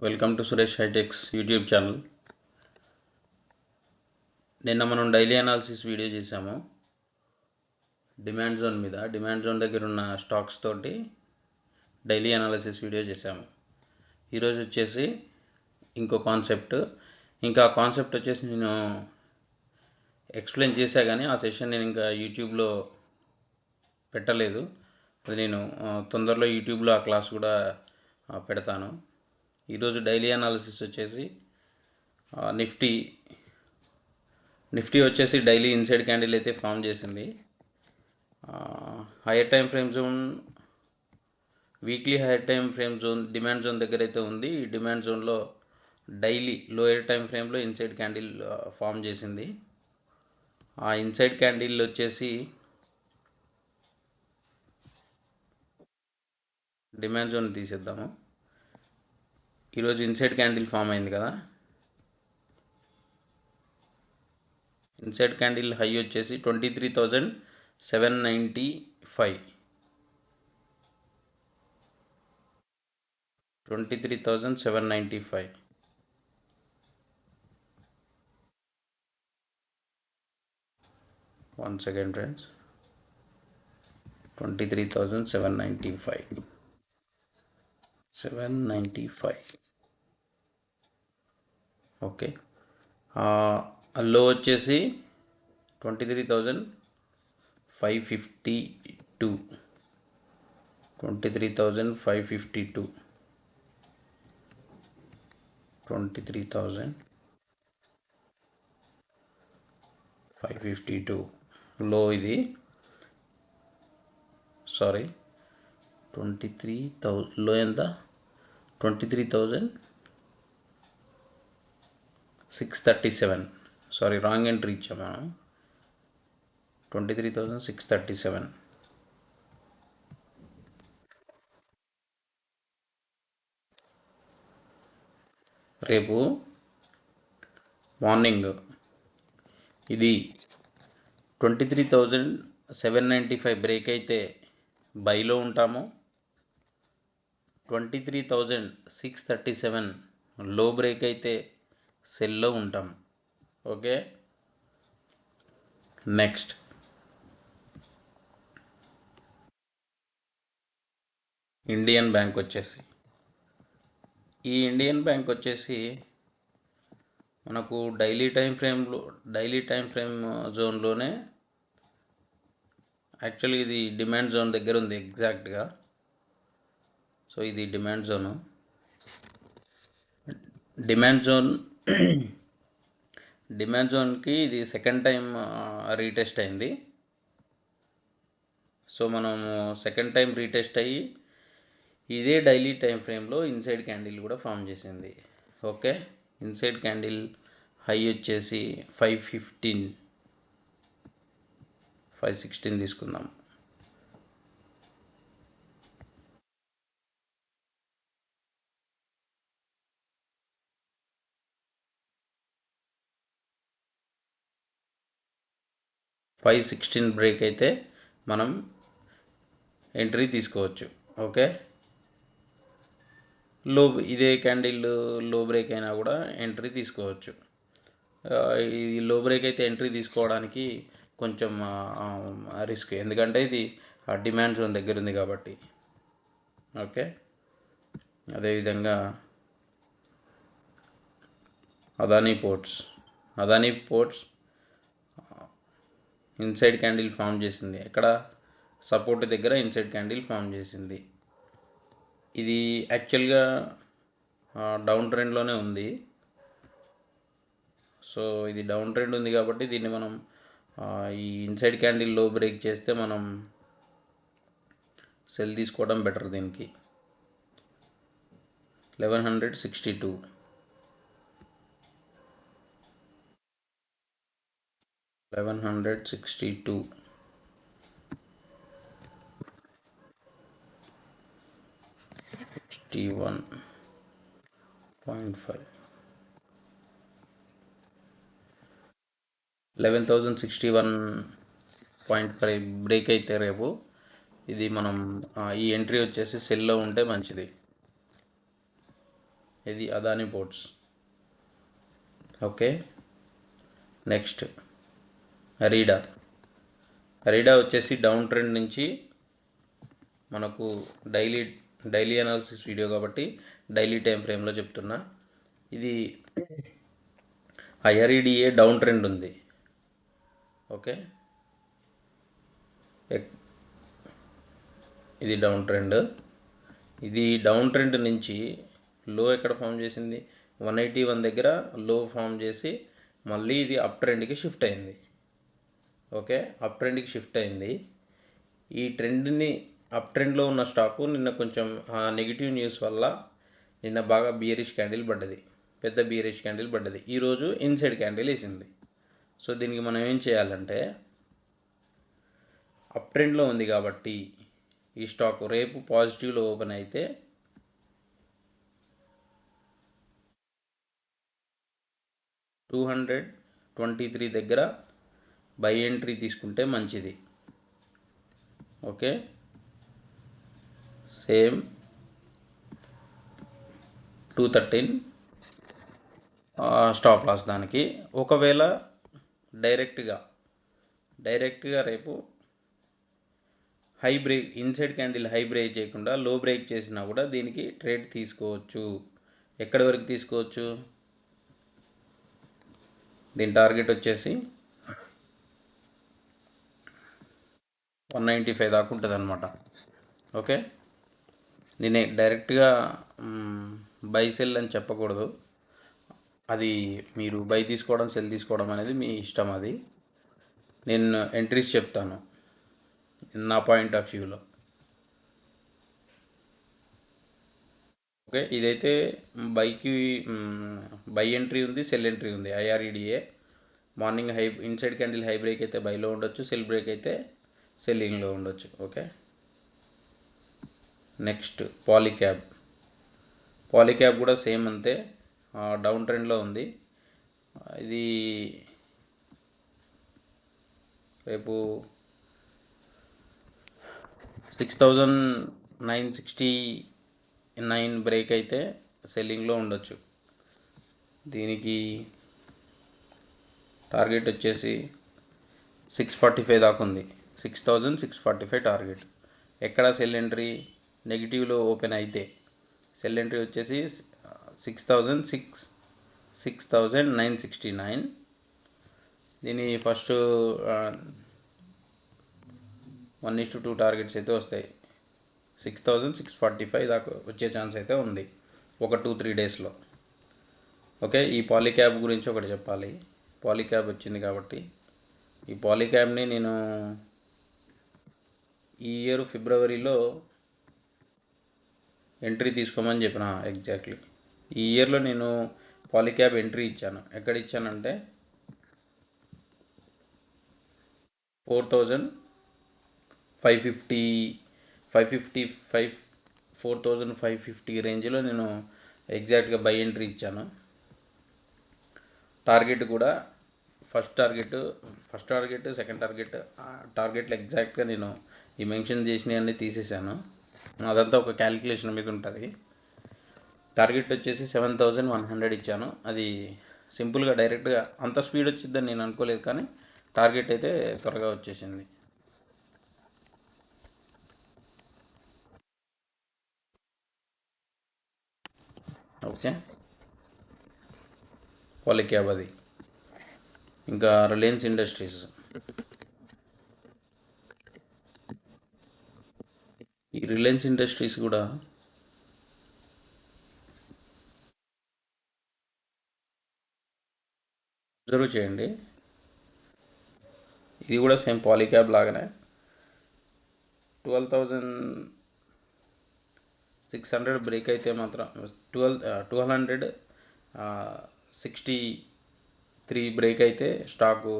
Welcome to Suresh HITEX YouTube channel. నిన్న మనం daily analysis video చేసాము. డిమాండ్ జోన్ మీద, డిమాండ్ జోన్ దగ్గర ఉన్న స్టాక్స్ తోటి డైలీ అనాలిసిస్ వీడియో చేసాము. ఈరోజు వచ్చేసి ఇంకో కాన్సెప్ట్. ఇంకా ఆ కాన్సెప్ట్ వచ్చేసి నేను ఎక్స్ప్లెయిన్ చేశా, కానీ ఆ సెషన్ నేను ఇంకా యూట్యూబ్లో పెట్టలేదు. అది నేను తొందరలో యూట్యూబ్లో ఆ క్లాస్ కూడా పెడతాను. ఈరోజు డైలీ అనాలిసిస్ వచ్చేసి నిఫ్టీ వచ్చేసి డైలీ ఇన్సైడ్ క్యాండిల్ అయితే ఫామ్ చేసింది. Hire time frame zone, weekly hire time frame zone, demand zone దగ్గర అయితే ఉంది. ఈ డిమాండ్ జోన్లో డైలీ లోయర్ టైం ఫ్రేమ్లో ఇన్సైడ్ క్యాండిల్ ఫామ్ చేసింది. ఆ ఇన్సైడ్ క్యాండిల్ వచ్చేసి డిమాండ్ జోన్ తీసేద్దాము. ఈరోజు ఇన్సైడ్ క్యాండిల్ ఫామ్ అయింది కదా. ఇన్సైడ్ క్యాండిల్ హై వచ్చేసి 23,795. 23,795. One second friends. 23,795. 795. ఓకే. లో వచ్చేసి 23,552. 23,552. 23,552 లో ఇది. సారీ, 23,000 లో ఎంత? 23,637. సారీ, రాంగ్ ఎంట్రీ ఇచ్చాము మనం. 23,637. రేపు మార్నింగ్ ఇది 23,795 బ్రేక్ అయితే బైలో ఉంటాము. 23,637 లో బ్రేక్ అయితే సెల్లో ఉంటాం. ఓకే. నెక్స్ట్ ఇండియన్ బ్యాంక్ వచ్చేసి, ఈ ఇండియన్ బ్యాంక్ వచ్చేసి మనకు డైలీ టైం ఫ్రేమ్ జోన్లోనే, యాక్చువల్లీ ఇది డిమాండ్ జోన్ దగ్గర ఉంది ఎగ్జాక్ట్గా. సో ఇది డిమాండ్ జోను. డిమాండ్ జోన్కి ఇది సెకండ్ టైం రీటెస్ట్ అయింది. సో మనము సెకండ్ టైం రీటెస్ట్ అయ్యి ఇదే డైలీ టైం ఫ్రేమ్లో ఇన్సైడ్ క్యాండిల్ కూడా ఫామ్ చేసింది. ఓకే. ఇన్సైడ్ క్యాండిల్ హై వచ్చేసి 516 తీసుకుందాం. $516 బ్రేక్ అయితే మనం ఎంట్రీ తీసుకోవచ్చు. ఓకే. ఇదే క్యాండిల్ లో బ్రేక్ అయినా కూడా ఎంట్రీ తీసుకోవచ్చు. ఈ లో బ్రేక్ అయితే ఎంట్రీ తీసుకోవడానికి కొంచెం రిస్క్, ఎందుకంటే ఇది డిమాండ్ జోన్ దగ్గర ఉంది కాబట్టి. ఓకే. అదేవిధంగా Adani ports inside candle form చేసింది. ఎక్కడ? సపోర్ట్ దగ్గర ఇన్సైడ్ క్యాండిల్ ఫామ్ చేసింది. ఇది యాక్చువల్గా డౌన్ ట్రెండ్లోనే ఉంది. సో ఇది డౌన్ ట్రెండ్ ఉంది కాబట్టి దీన్ని మనం ఈ ఇన్సైడ్ క్యాండిల్ లో బ్రేక్ చేస్తే మనం సెల్ తీసుకోవడం బెటర్. దీనికి 1162. 1162. 61.5. 11,061.5 బ్రేక్ అయితే రేపు ఇది మనం ఈ ఎంట్రీ వచ్చేసి సెల్లో ఉంటే మంచిది. ఇది Adani ports. Okay, next IREDA. IREDA వచ్చేసి డౌన్ ట్రెండ్ నుంచి మనకు డైలీ అనాలిసిస్ వీడియో కాబట్టి డైలీ టైం ఫ్రేమ్లో చెప్తున్నా. ఇది ఐఆర్ఈడిఏ డౌన్ ట్రెండ్ ఉంది. ఓకే, ఇది డౌన్ ట్రెండ్. ఇది డౌన్ ట్రెండ్ నుంచి లో ఎక్కడ ఫామ్ చేసింది, 181 దగ్గర లో ఫామ్ చేసి మళ్ళీ ఇది అప్ ట్రెండ్కి షిఫ్ట్ అయింది. ఓకే, అప్ ట్రెండ్కి షిఫ్ట్ అయింది. ఈ ట్రెండ్ని అప్ ట్రెండ్లో ఉన్న స్టాకు నిన్న కొంచెం నెగిటివ్ న్యూస్ వల్ల నిన్న బాగా బియరిష్ క్యాండిల్ పడ్డది, పెద్ద బియరిష్ క్యాండిల్ పడ్డది. ఈరోజు ఇన్సైడ్ క్యాండిల్ వేసింది. సో దీనికి మనం ఏం చేయాలంటే, అప్ ట్రెండ్లో ఉంది కాబట్టి ఈ స్టాక్ రేపు పాజిటివ్లో ఓపెన్ అయితే 223 దగ్గర బై ఎంట్రీ తీసుకుంటే మంచిది. ఓకే, సేమ్ 213 స్టాప్ లాస్ దానికి. ఒకవేళ డైరెక్ట్గా రేపు high break, inside candle high break చేయకుండా లో బ్రేక్ చేసినా కూడా దీనికి ట్రేడ్ తీసుకోవచ్చు. ఎక్కడి వరకు తీసుకోవచ్చు, దీని టార్గెట్ వచ్చేసి 195 దాకా ఉంటుంది అనమాట. ఓకే, నేను డైరెక్ట్గా బై సెల్ అని చెప్పకూడదు, అది మీరు బై తీసుకోవడం సెల్ తీసుకోవడం అనేది మీ ఇష్టం. అది నేను ఎంట్రీస్ చెప్తాను నా పాయింట్ ఆఫ్ వ్యూలో. ఓకే, ఇదైతే బై ఎంట్రీ ఉంది, సెల్ ఎంట్రీ ఉంది. IREDA morning inside candle high break అయితే బైలో ఉండొచ్చు, సెల్ బ్రేక్ అయితే సెల్లింగ్లో ఉండొచ్చు. ఓకే, నెక్స్ట్ పాలీక్యాబ్ కూడా సేమ్ అంతే, డౌన్ ట్రెండ్లో ఉంది. ఇది రేపు 6,969 బ్రేక్ అయితే సెల్లింగ్లో ఉండొచ్చు. దీనికి టార్గెట్ వచ్చేసి 645 దాకా ఉంది. 6,645 టార్గెట్. ఎక్కడ సెల్ ఎంట్రీ నెగిటివ్లో ఓపెన్ అయితే సెల్ ఎంట్రీ వచ్చేసి 6,969. దీని ఫస్ట్ 1:2 టార్గెట్స్ అయితే వస్తాయి. 6,645 దాకా వచ్చే ఛాన్స్ అయితే ఉంది ఒక 2-3 డేస్లో. ఓకే, ఈ పాలీక్యాబ్ గురించి ఒకటి చెప్పాలి. పాలీక్యాబ్ వచ్చింది కాబట్టి ఈ పాలీక్యాబ్ని నేను ఈ ఇయర్ ఫిబ్రవరిలో ఎంట్రీ తీసుకోమని చెప్పిన. ఎగ్జాక్ట్లీ ఈ ఇయర్లో నేను పాలీక్యాబ్ ఎంట్రీ ఇచ్చాను. ఎక్కడ ఇచ్చానంటే 4,550 రేంజ్లో నేను ఎగ్జాక్ట్గా బై ఎంట్రీ ఇచ్చాను. టార్గెట్ కూడా ఫస్ట్ టార్గెట్, సెకండ్ టార్గెట్లు ఎగ్జాక్ట్గా నేను ఈ మెన్షన్ చేసినవన్నీ తీసేసాను. అదంతా ఒక క్యాలిక్యులేషన్ మీద ఉంటుంది. టార్గెట్ వచ్చేసి 7,100 ఇచ్చాను. అది సింపుల్గా డైరెక్ట్గా అంత స్పీడ్ వచ్చిందని నేను అనుకోలేదు, కానీ టార్గెట్ అయితే త్వరగా వచ్చేసింది. ఓకే, పాలీక్యాబ్ అది. ఇంకా రిలయన్స్ ఇండస్ట్రీస్. ఈ రిలయన్స్ ఇండస్ట్రీస్ కూడా అబ్జర్వ్ చేయండి. ఇది కూడా సేమ్ పాలీక్యాబ్ లాగానే 12,600 బ్రేక్ అయితే మాత్రం 1263 బ్రేక్ అయితే స్టాకు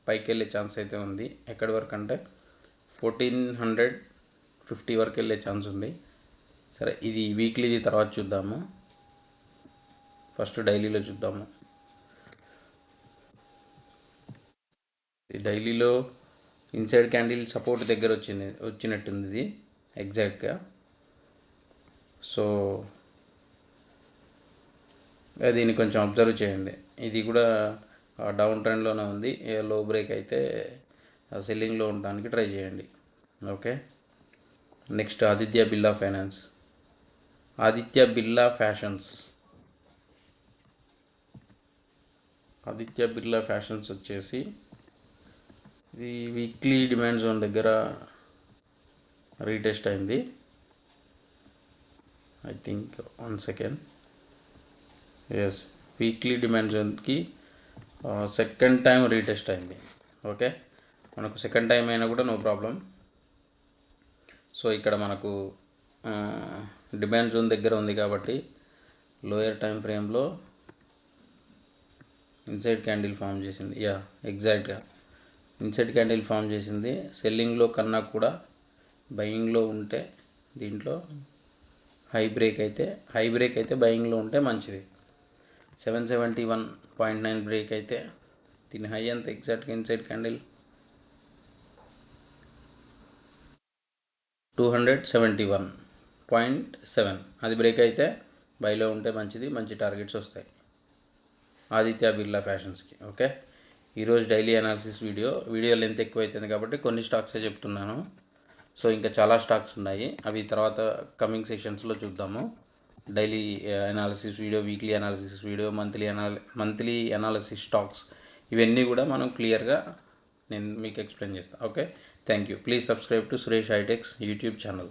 పైకి వెళ్ళే ఛాన్స్ అయితే ఉంది. ఎక్కడి వరకు అంటే 1,450 వరకు వెళ్ళే ఛాన్స్ ఉంది. సరే, ఇది వీక్లీది తర్వాత చూద్దాము, ఫస్ట్ డైలీలో చూద్దాము. డైలీలో ఇన్సైడ్ క్యాండిల్ సపోర్ట్ దగ్గర వచ్చినట్టుంది ఇది ఎగ్జాక్ట్గా. సో దీన్ని కొంచెం అబ్జర్వ్ చేయండి. ఇది కూడా డౌన్ ట్రెండ్లోనే ఉంది. లో బ్రేక్ అయితే సెల్లింగ్లో ఉండడానికి ట్రై చేయండి. Okay. Next Aditya Birla finance, Aditya Birla fashions. Aditya Birla fashions వచ్చేసి ఇది వీక్లీ డిమాండ్ జోన్ దగ్గర రీటెస్ట్ అయింది. I think 1 second. Yes, weekly demand జోన్కి సెకండ్ టైం రీటెస్ట్ అయింది. ఓకే, మనకు సెకండ్ టైం అయినా కూడా నో ప్రాబ్లం. సో ఇక్కడ మనకు డిమాండ్ జోన్ దగ్గర ఉంది కాబట్టి లోయర్ టైం ఫ్రేమ్లో ఇన్సైడ్ క్యాండిల్ ఫామ్ చేసింది. ఎగ్జాక్ట్గా ఇన్సైడ్ క్యాండిల్ ఫామ్ చేసింది. సెల్లింగ్లో కన్నా కూడా బయింగ్లో ఉంటే దీంట్లో హై బ్రేక్ అయితే బయింగ్లో ఉంటే మంచిది. 771.9 బ్రేక్ అయితే దీని హై ఎంత ఎగ్జాక్ట్గా ఇన్సైడ్ క్యాండిల్ 271.7. అది బ్రేక్ అయితే బైలో ఉంటే మంచిది, మంచి టార్గెట్స్ వస్తాయి ఆదిత్య బిర్లా ఫ్యాషన్స్కి. ఓకే, ఈరోజు డైలీ అనాలిసిస్ వీడియో లెంత్ ఎక్కువ అవుతుంది కాబట్టి కొన్ని స్టాక్సే చెప్తున్నాను. సో ఇంకా చాలా స్టాక్స్ ఉన్నాయి, అవి తర్వాత కమింగ్ సెషన్స్లో చూద్దాము. Daily analysis video, weekly analysis video, monthly analysis stocks, ఇవన్నీ కూడా మనం క్లియర్గా నేను మీకు ఎక్స్ప్లెయిన్ చేస్తాను. Okay, thank you. Please subscribe to Suresh HITEX YouTube channel.